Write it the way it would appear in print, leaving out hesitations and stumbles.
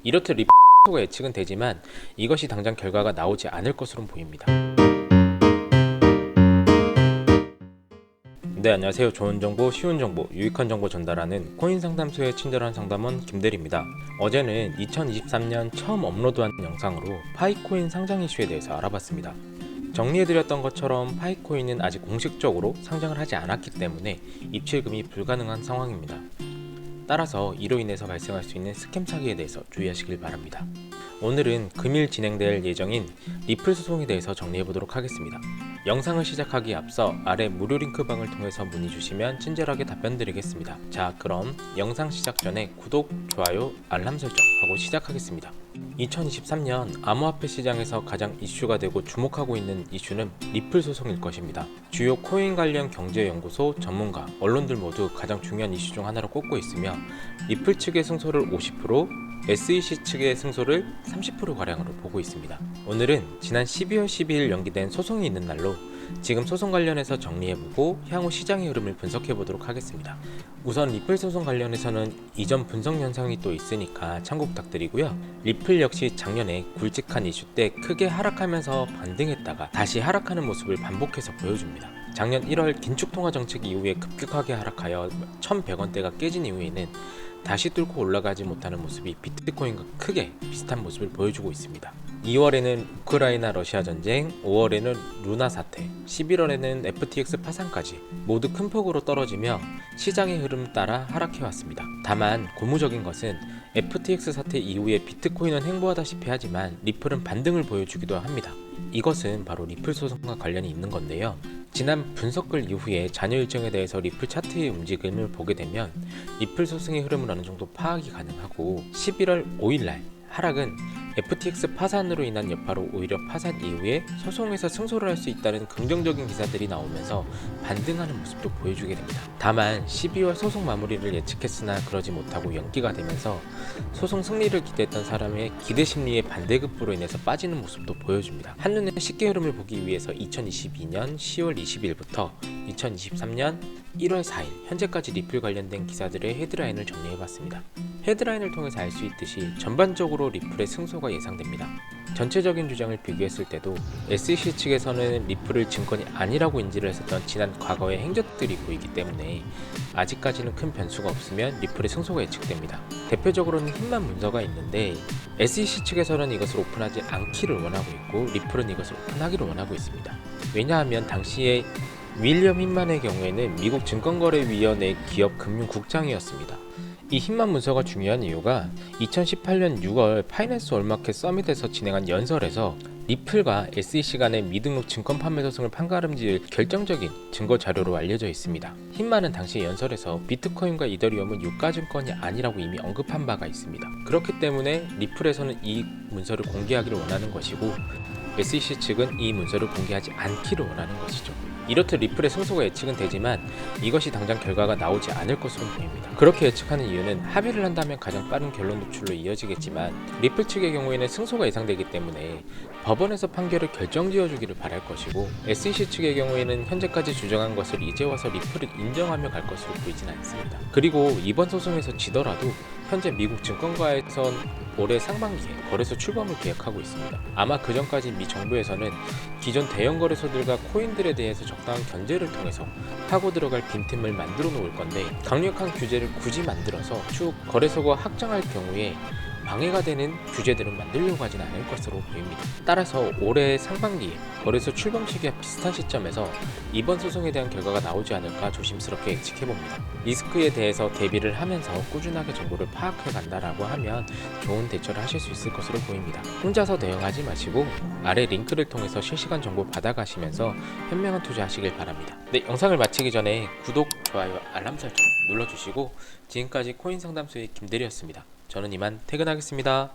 이렇듯 리플가 예측은 되지만 이것이 당장 결과가 나오지 않을 것으로 보입니다. 네, 안녕하세요. 좋은 정보, 쉬운 정보, 유익한 정보 전달하는 코인 상담소의 친절한 상담원 김대리입니다. 어제는 2023년 처음 업로드한 영상으로 파이코인 상장 이슈에 대해서 알아봤습니다. 정리해드렸던 것처럼 파이코인은 아직 공식적으로 상장을 하지 않았기 때문에 입출금이 불가능한 상황입니다. 따라서 이로 인해서 발생할 수 있는 스캠 사기에 대해서 주의하시길 바랍니다. 오늘은 금일 진행될 예정인 리플 소송에 대해서 정리해보도록 하겠습니다. 영상을 시작하기에 앞서 아래 무료 링크방을 통해서 문의 주시면 친절하게 답변 드리겠습니다. 자, 그럼 영상 시작 전에 구독, 좋아요, 알람 설정하고 시작하겠습니다. 2023년 암호화폐 시장에서 가장 이슈가 되고 주목하고 있는 이슈는 리플 소송일 것입니다. 주요 코인 관련 경제연구소, 전문가, 언론들 모두 가장 중요한 이슈 중 하나로 꼽고 있으며 리플 측의 승소를 50%, SEC 측의 승소를 30%가량으로 보고 있습니다. 오늘은 지난 12월 12일 연기된 소송이 있는 날로 지금 소송 관련해서 정리해보고 향후 시장의 흐름을 분석해보도록 하겠습니다. 우선 리플 소송 관련해서는 이전 분석 영상이 또 있으니까 참고 부탁드리고요. 리플 역시 작년에 굵직한 이슈 때 크게 하락하면서 반등했다가 다시 하락하는 모습을 반복해서 보여줍니다. 작년 1월 긴축통화 정책 이후에 급격하게 하락하여 1,100원대가 깨진 이후에는 다시 뚫고 올라가지 못하는 모습이 비트코인과 크게 비슷한 모습을 보여주고 있습니다. 2월에는 우크라이나 러시아 전쟁, 5월에는 루나 사태, 11월에는 FTX 파산까지 모두 큰 폭으로 떨어지며 시장의 흐름 따라 하락해왔습니다. 다만 고무적인 것은 FTX 사태 이후에 비트코인은 횡보하다시피 하지만 리플은 반등을 보여주기도 합니다. 이것은 바로 리플 소송과 관련이 있는 건데요. 지난 분석글 이후에 잔여 일정에 대해서 리플 차트의 움직임을 보게 되면 리플 소송의 흐름을 어느 정도 파악이 가능하고 11월 5일날 하락은 FTX 파산으로 인한 여파로 오히려 파산 이후에 소송에서 승소를 할 수 있다는 긍정적인 기사들이 나오면서 반등하는 모습도 보여주게 됩니다. 다만 12월 소송 마무리를 예측했으나 그러지 못하고 연기가 되면서 소송 승리를 기대했던 사람의 기대 심리의 반대급부로 인해서 빠지는 모습도 보여줍니다. 한눈에 쉽게 흐름을 보기 위해서 2022년 10월 20일부터 2023년 1월 4일 현재까지 리플 관련된 기사들의 헤드라인을 정리해봤습니다. 헤드라인을 통해서 알 수 있듯이 전반적으로 리플의 승소가 예상됩니다. 전체적인 주장을 비교했을 때도 SEC 측에서는 리플을 증권이 아니라고 인지를 했었던 지난 과거의 행적들이 보이기 때문에 아직까지는 큰 변수가 없으면 리플의 승소가 예측됩니다. 대표적으로는 힌만 문서가 있는데 SEC 측에서는 이것을 오픈하지 않기를 원하고 있고 리플은 이것을 오픈하기를 원하고 있습니다. 왜냐하면 당시에 윌리엄 힌만의 경우에는 미국 증권거래위원회 기업 금융국장이었습니다. 이 힌만 문서가 중요한 이유가 2018년 6월 파이낸스 월마켓 서밋에서 진행한 연설에서 리플과 SEC 간의 미등록 증권 판매 소송을 판가름지을 결정적인 증거 자료로 알려져 있습니다. 힌만은 당시 연설에서 비트코인과 이더리움은 유가증권이 아니라고 이미 언급한 바가 있습니다. 그렇기 때문에 리플에서는 이 문서를 공개하기를 원하는 것이고 SEC 측은 이 문서를 공개하지 않기를 원하는 것이죠. 이렇듯 리플의 승소가 예측은 되지만 이것이 당장 결과가 나오지 않을 것으로 보입니다. 그렇게 예측하는 이유는 합의를 한다면 가장 빠른 결론 도출로 이어지겠지만 리플 측의 경우에는 승소가 예상되기 때문에 법원에서 판결을 결정지어주기를 바랄 것이고 SEC 측의 경우에는 현재까지 주장한 것을 이제 와서 리플을 인정하며 갈 것으로 보이진 않습니다. 그리고 이번 소송에서 지더라도 현재 미국 증권가에선 올해 상반기에 거래소 출범을 계획하고 있습니다. 아마 그 전까지 미 정부에서는 기존 대형 거래소들과 코인들에 대해서 적당한 견제를 통해서 파고 들어갈 빈틈을 만들어 놓을 건데 강력한 규제를 굳이 만들어서 추후 거래소가 확장할 경우에 방해가 되는 규제들은 만들려고 하진 않을 것으로 보입니다. 따라서 올해 상반기에 거래소 출범 시기와 비슷한 시점에서 이번 소송에 대한 결과가 나오지 않을까 조심스럽게 예측해봅니다. 리스크에 대해서 대비를 하면서 꾸준하게 정보를 파악해 간다라고 하면 좋은 대처를 하실 수 있을 것으로 보입니다. 혼자서 대응하지 마시고 아래 링크를 통해서 실시간 정보 받아가시면서 현명한 투자하시길 바랍니다. 네, 영상을 마치기 전에 구독, 좋아요, 알람 설정 눌러주시고 지금까지 코인 상담소의 김대리였습니다. 저는 이만 퇴근하겠습니다.